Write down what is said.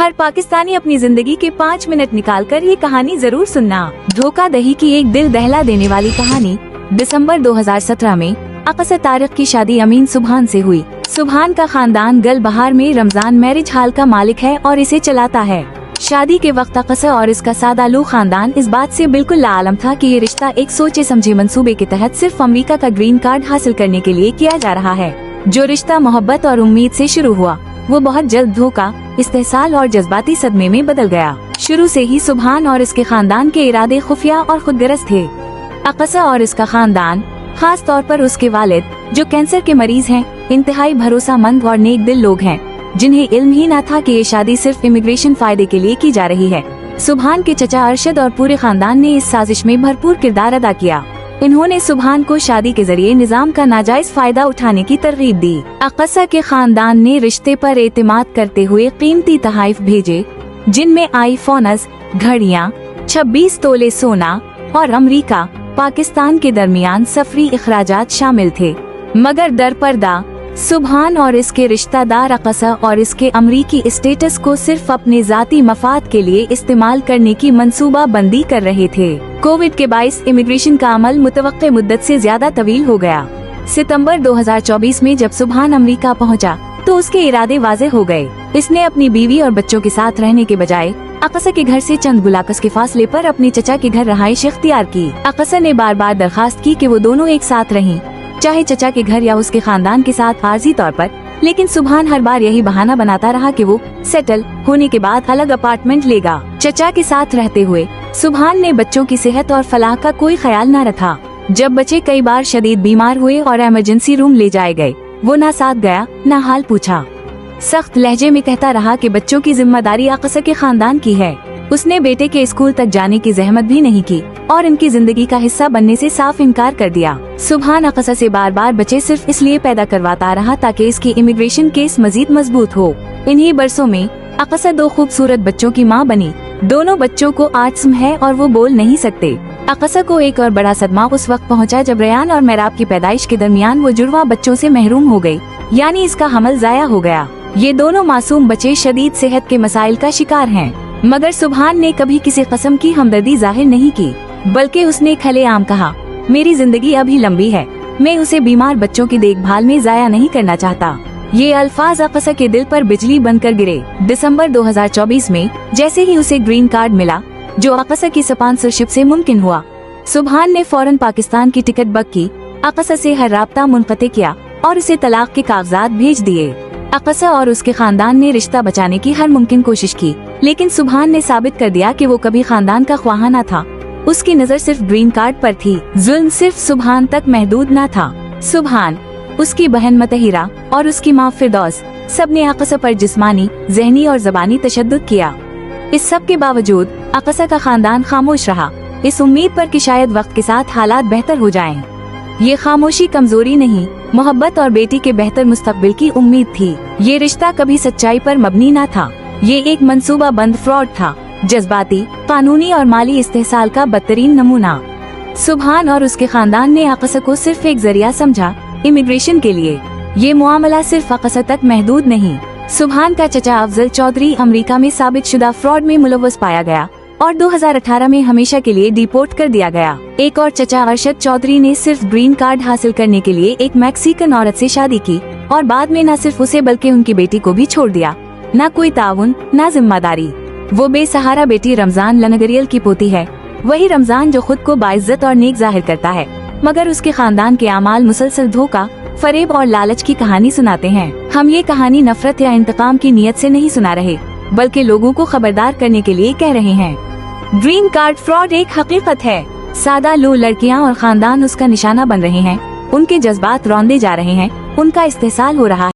हर पाकिस्तानी अपनी जिंदगी के 5 मिनट निकालकर ये कहानी जरूर सुनना। धोखा दही की एक दिल दहला देने वाली कहानी। दिसंबर 2017 में अक़सा तारिक की शादी अमीन सुबहान से हुई। सुबहान का खानदान गल बहार में रमजान मैरिज हाल का मालिक है और इसे चलाता है। शादी के वक्त अक़सा और इसका सादालू खानदान इस बात से बिल्कुल लाआलम था कि ये रिश्ता एक सोचे समझे मंसूबे के तहत सिर्फ अमेरिका का ग्रीन कार्ड हासिल करने के लिए किया जा रहा है। जो रिश्ता मोहब्बत और उम्मीद से शुरू हुआ वो बहुत जल्द धोखा, इस्तेहसाल और जज्बाती सदमे में बदल गया। शुरू से ही सुबहान और इसके खानदान के इरादे खुफिया और खुदगर्ज थे। अक़सा और इसका खानदान, खास तौर पर उसके वालिद जो कैंसर के मरीज हैं, इंतहाई भरोसामंद और नेक दिल लोग हैं, जिन्हें इल्म ही न था कि ये शादी सिर्फ इमिग्रेशन फायदे के लिए की जा रही है। सुबहान के चचा अरशद और पूरे खानदान ने इस साजिश में भरपूर किरदार अदा किया। इन्होंने सुबहान को शादी के जरिए निजाम का नाजायज फायदा उठाने की तरगीब दी। अक़सा के खानदान ने रिश्ते पर एतमाद करते हुए कीमती तोहफे भेजे, जिनमें आईफोन्स, घड़ियां, 26 तोले सोना और अमेरिका पाकिस्तान के दरमियान सफरी इखराजात शामिल थे। मगर दरपर्दा सुबहान और इसके रिश्तेदार अक़सा और इसके अमरीकी स्टेटस को सिर्फ अपने जाती मफाद के लिए इस्तेमाल करने की मंसूबा बंदी कर रहे थे। कोविड के बाइस इमिग्रेशन का अमल मुतवक्के मुद्दत से ज्यादा तवील हो गया। सितंबर 2024 में जब सुबहान अमरीका पहुंचा तो उसके इरादे वाज़ेह हो गए। इसने अपनी बीवी और बच्चों के साथ रहने के बजाय अक़सा के घर से चंद गुलाकस के फासले पर अपने चचा के घर रहाइश इख्तियार की। अक़सा ने बार बार दरखास्त की कि वो दोनों एक साथ रहें, चाहे चचा के घर या उसके खानदान के साथ आर्जी तौर पर, लेकिन सुबहान हर बार यही बहाना बनाता रहा कि वो सेटल होने के बाद अलग अपार्टमेंट लेगा। चचा के साथ रहते हुए सुबहान ने बच्चों की सेहत और फलाह का कोई ख्याल न रखा। जब बच्चे कई बार शदीद बीमार हुए और इमरजेंसी रूम ले जाए गए, वो ना साथ गया ना हाल पूछा। सख्त लहजे में कहता रहा कि बच्चों की जिम्मेदारी अक़सा के खानदान की है। उसने बेटे के स्कूल तक जाने की जहमत भी नहीं की और इनकी जिंदगी का हिस्सा बनने से साफ इनकार कर दिया। सुबहान अक़सा से बार बार बच्चे सिर्फ इसलिए पैदा करवाता रहा ताकि इसकी इमिग्रेशन केस मजीद मजबूत हो। इन्हीं बरसों में अक़सा 2 खूबसूरत बच्चों की मां बनी। दोनों बच्चों को ऑटिज्म है और वो बोल नहीं सकते। अक़सा को एक और बड़ा सदमा उस वक्त पहुंचा जब रेयान और मेहराब की पैदाइश के दरमियान वो जुड़वा बच्चों से महरूम हो गई, यानी इसका हमल जाया हो गया। ये दोनों मासूम बच्चे शदीद सेहत के मसाइल का शिकार हैं। मगर सुबहान ने कभी किसी किस्म की हमदर्दी जाहिर नहीं की, बल्कि उसने खुलेआम कहा, मेरी जिंदगी अभी लंबी है, मैं उसे बीमार बच्चों की देखभाल में जाया नहीं करना चाहता। ये अल्फाज अक़सा के दिल पर बिजली बनकर गिरे। दिसंबर 2024 में जैसे ही उसे ग्रीन कार्ड मिला, जो अक़सा की स्पॉन्सरशिप से मुमकिन हुआ, सुबहान ने फौरन पाकिस्तान की टिकट बुक की, अक़सा से हर राब्ता मुनक़ते किया और उसे तलाक के कागजात भेज दिए। अक़सा और उसके खानदान ने रिश्ता बचाने की हर मुमकिन कोशिश की, लेकिन सुबहान ने साबित कर दिया कि वो कभी खानदान का ख्वाहा न था। उसकी नजर सिर्फ ग्रीन कार्ड पर थी। जुल्म सिर्फ सुबहान तक महदूद न था। सुबहान, उसकी बहन मतहिरा और उसकी माँ फिरदौस, सबने अक़सा पर जिस्मानी, ज़हनी और ज़बानी तशद्दुद किया। इस सब के बावजूद अक़सा का खानदान खामोश रहा, इस उम्मीद पर कि शायद वक्त के साथ हालात बेहतर हो जाएं। ये खामोशी कमजोरी नहीं, मोहब्बत और बेटी के बेहतर मुस्तकबिल की उम्मीद थी। ये रिश्ता कभी सच्चाई पर मबनी न था। ये एक मंसूबा बंद फ्रॉड था, जज्बाती, कानूनी और माली इस्तेहसाल का बदतरीन नमूना। सुबहान और उसके खानदान ने अक़सा को सिर्फ एक जरिया समझा इमिग्रेशन के लिए। ये मुआमला सिर्फ अक़सा तक महदूद नहीं। सुबहान का चचा अफजल चौधरी अमेरिका में साबित शुदा फ्रॉड में मुलव्वस पाया गया और 2018 में हमेशा के लिए डिपोर्ट कर दिया गया। एक और चचा अरशद चौधरी ने सिर्फ ग्रीन कार्ड हासिल करने के लिए एक मैक्सिकन औरत से शादी की और बाद में न सिर्फ उसे बल्कि उनकी बेटी को भी छोड़ दिया। न कोई ताउन, न जिम्मेदारी। वो बेसहारा बेटी रमजान लनगरियल की पोती है, वही रमजान जो खुद को बाइज्जत और नेक जाहिर करता है, मगर उसके खानदान के अमाल मुसलसल धोखा, फरेब और लालच की कहानी सुनाते हैं। हम ये कहानी नफरत या इंतकाम की नीयत से नहीं सुना रहे, बल्कि लोगों को खबरदार करने के लिए कह रहे हैं। ग्रीन कार्ड फ्रॉड एक हकीकत है। सादा लो लड़कियां और खानदान उसका निशाना बन रहे हैं, उनके जज्बात रौंदे जा रहे हैं, उनका इस्तेहसाल हो रहा है।